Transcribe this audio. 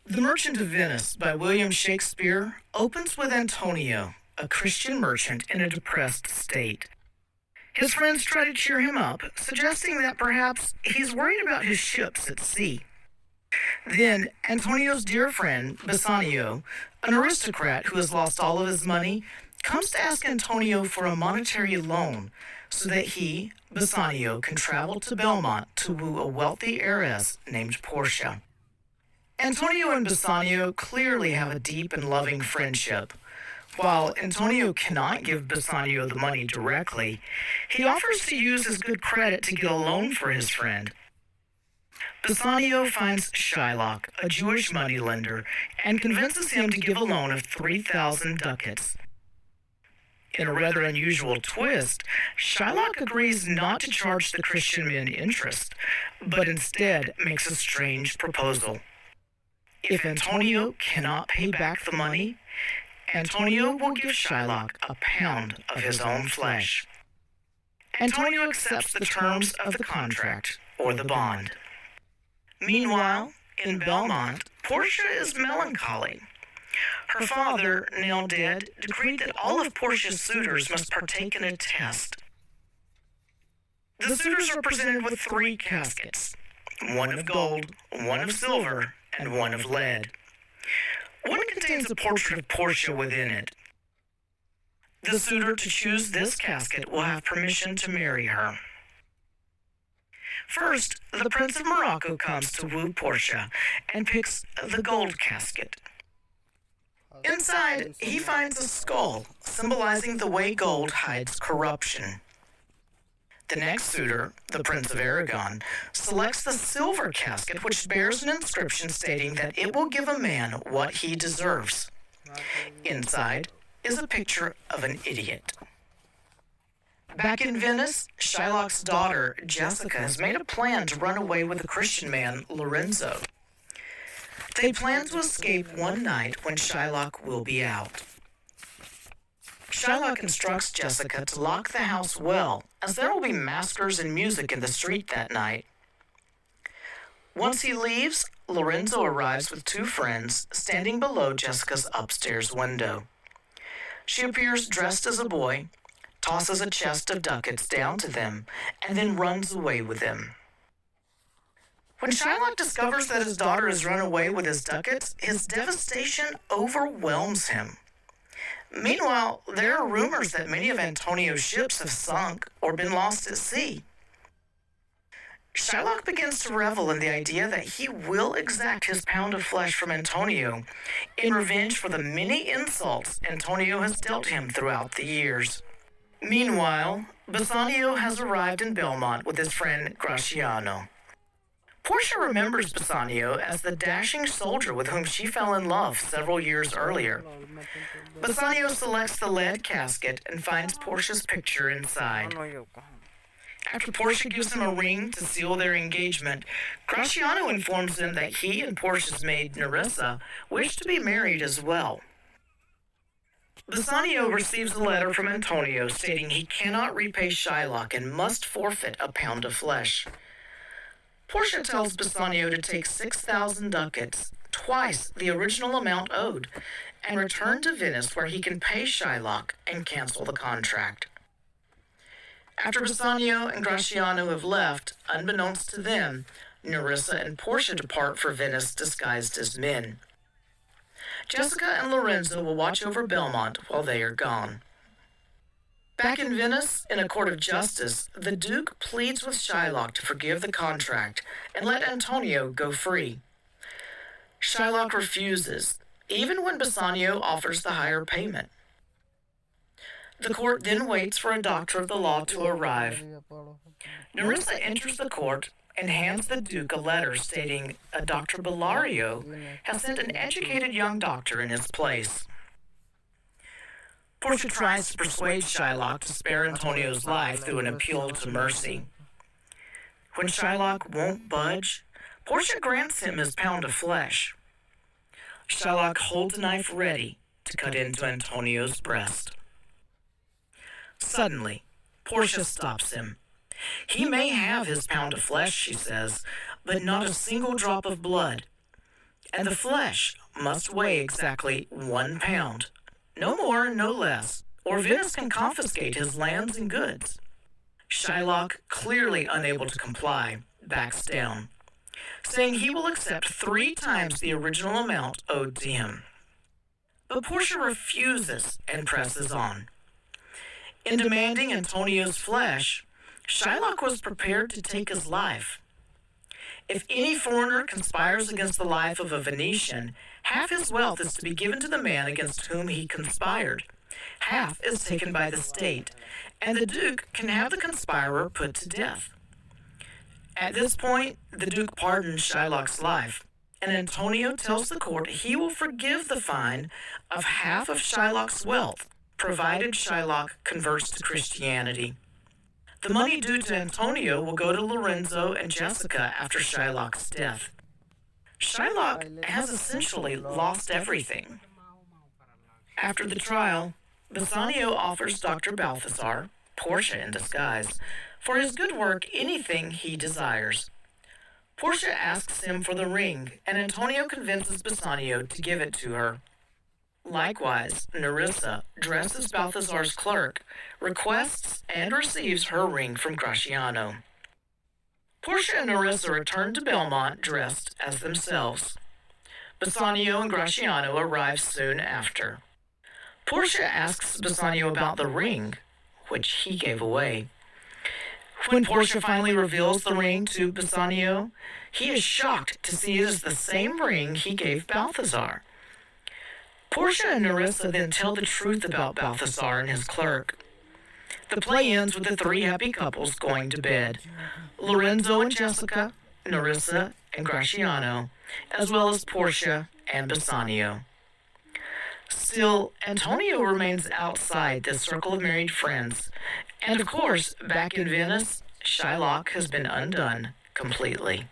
The Merchant of Venice by William Shakespeare opens with Antonio, a Christian merchant in a depressed state. His friends try to cheer him up, suggesting that perhaps he's worried about his ships at sea. Then Antonio's dear friend, Bassanio, an aristocrat who has lost all of his money, comes to ask Antonio for a monetary loan so that he, Bassanio, can travel to Belmont to woo a wealthy heiress named Portia. Antonio and Bassanio clearly have a deep and loving friendship. While Antonio cannot give Bassanio the money directly, he offers to use his good credit to get a loan for his friend. Bassanio finds Shylock, a Jewish moneylender, and convinces him to give a loan of 3,000 ducats. In a rather unusual twist, Shylock agrees not to charge the Christian men interest, but instead makes a strange proposal. If Antonio cannot pay back the money, Antonio will give Shylock a pound of his own flesh. Antonio accepts the terms of the contract, or the bond. Meanwhile, in Belmont, Portia is melancholy. Her father, now dead, decreed that all of Portia's suitors must partake in a test. The suitors are presented with 3 caskets, one of gold, one of silver, and one of lead. One contains a portrait of Portia within it. The suitor to choose this casket will have permission to marry her. First, the Prince of Morocco comes to woo Portia and picks the gold casket. Inside, he finds a skull, symbolizing the way gold hides corruption. The next suitor, the Prince of Aragon, selects the silver casket, which bears an inscription stating that it will give a man what he deserves. Inside is a picture of an idiot. Back in Venice, Shylock's daughter, Jessica, has made a plan to run away with the Christian man, Lorenzo. They plan to escape one night when Shylock will be out. Shylock instructs Jessica to lock the house well, as there will be maskers and music in the street that night. Once he leaves, Lorenzo arrives with 2 friends standing below Jessica's upstairs window. She appears dressed as a boy, tosses a chest of ducats down to them, and then runs away with them. When Shylock discovers that his daughter has run away with his ducats, his devastation overwhelms him. Meanwhile, there are rumors that many of Antonio's ships have sunk or been lost at sea. Shylock begins to revel in the idea that he will exact his pound of flesh from Antonio in revenge for the many insults Antonio has dealt him throughout the years. Meanwhile, Bassanio has arrived in Belmont with his friend Gratiano. Portia remembers Bassanio as the dashing soldier with whom she fell in love several years earlier. Bassanio selects the lead casket and finds Portia's picture inside. After Portia gives him a ring to seal their engagement, Gratiano informs them that he and Portia's maid Nerissa wish to be married as well. Bassanio receives a letter from Antonio stating he cannot repay Shylock and must forfeit a pound of flesh. Portia tells Bassanio to take 6,000 ducats, twice the original amount owed, and return to Venice where he can pay Shylock and cancel the contract. After Bassanio and Gratiano have left, unbeknownst to them, Nerissa and Portia depart for Venice disguised as men. Jessica and Lorenzo will watch over Belmont while they are gone. Back in Venice, in a court of justice, the Duke pleads with Shylock to forgive the contract and let Antonio go free. Shylock refuses, even when Bassanio offers the higher payment. The court then waits for a doctor of the law to arrive. Nerissa enters the court and hands the Duke a letter stating a Dr. Bellario has sent an educated young doctor in his place. Portia tries to persuade Shylock to spare Antonio's life through an appeal to mercy. When Shylock won't budge, Portia grants him his pound of flesh. Shylock holds a knife ready to cut into Antonio's breast. Suddenly, Portia stops him. He may have his pound of flesh, she says, but not a single drop of blood. and the flesh must weigh exactly 1 pound. No more, no less, or Venice can confiscate his lands and goods. Shylock, clearly unable to comply, backs down, saying he will accept 3 times the original amount owed to him. But Portia refuses and presses on. In demanding Antonio's flesh, Shylock was prepared to take his life. If any foreigner conspires against the life of a Venetian, half his wealth is to be given to the man against whom he conspired. Half is taken by the state, and the Duke can have the conspirer put to death. At this point, the Duke pardons Shylock's life, and Antonio tells the court he will forgive the fine of half of Shylock's wealth, provided Shylock converts to Christianity. The money due to Antonio will go to Lorenzo and Jessica after Shylock's death. Shylock has essentially lost everything. After the trial, Bassanio offers Dr. Balthazar, Portia in disguise, for his good work anything he desires. Portia asks him for the ring, and Antonio convinces Bassanio to give it to her. Likewise, Nerissa, dressed as Balthazar's clerk, requests and receives her ring from Gratiano. Portia and Nerissa return to Belmont dressed as themselves. Bassanio and Gratiano arrive soon after. Portia asks Bassanio about the ring, which he gave away. When Portia finally reveals the ring to Bassanio, he is shocked to see it is the same ring he gave Balthazar. Portia and Nerissa then tell the truth about Balthazar and his clerk. The play ends with the 3 happy couples going to bed: Lorenzo and Jessica, Nerissa and Gratiano, as well as Portia and Bassanio. Still, Antonio remains outside this circle of married friends, and of course, back in Venice, Shylock has been undone completely.